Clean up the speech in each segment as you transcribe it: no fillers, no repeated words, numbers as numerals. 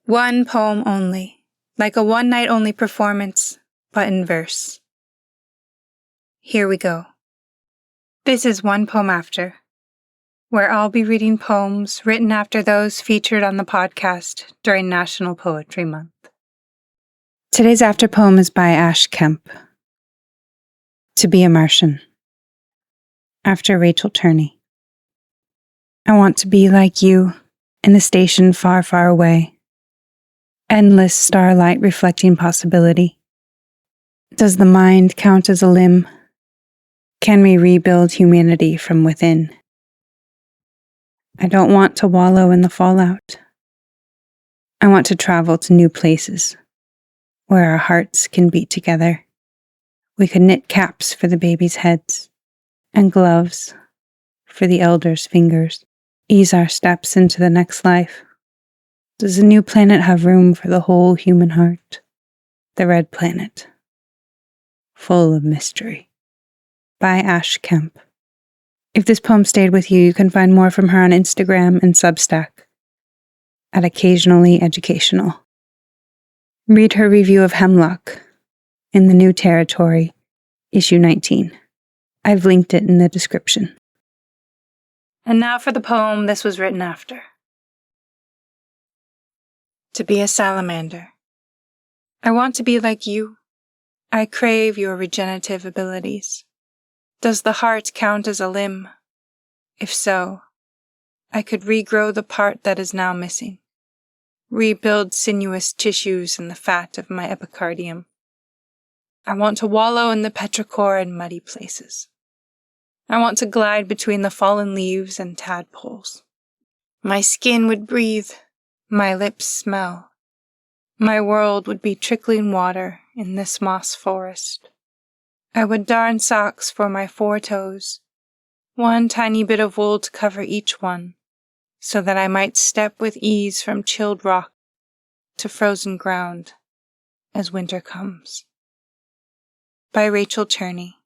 One poem only, like a one-night-only performance, but in verse. Here we go. This is One Poem After, where I'll be reading poems written after those featured on the podcast during National Poetry Month. Today's after poem is by Ash Kemp. To Be a Martian, after Rachel Turney. I want to be like you in a station far, far away. Endless starlight reflecting possibility. Does the mind count as a limb? Can we rebuild humanity from within? I don't want to wallow in the fallout. I want to travel to new places where our hearts can beat together. We could knit caps for the babies' heads and gloves for the elders' fingers. Ease our steps into the next life. Does a new planet have room for the whole human heart? The red planet, full of mystery. By Ash Kemp. If this poem stayed with you, you can find more from her on Instagram and Substack at Occasionally Educational. Read her review of Hemlock in The New Territory, issue 19. I've linked it in the description. And now for the poem this was written after. To be a salamander. I want to be like you. I crave your regenerative abilities. Does the heart count as a limb? If so, I could regrow the part that is now missing. Rebuild sinuous tissues in the fat of my epicardium. I want to wallow in the petrichor and muddy places. I want to glide between the fallen leaves and tadpoles. My skin would breathe, my lips smell. My world would be trickling water in this moss forest. I would darn socks for my 4 toes, one tiny bit of wool to cover each one, so that I might step with ease from chilled rock to frozen ground as winter comes. By Rachel Turney.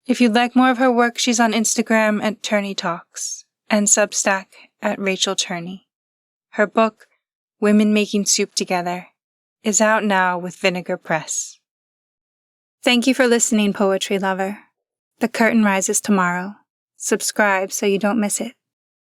If you'd like more of her work, she's on Instagram at Turney Talks and Substack at Rachel Turney. Her book, Women Making Soup Together, is out now with Vinegar Press. Thank you for listening, poetry lover. The curtain rises tomorrow. Subscribe so you don't miss it.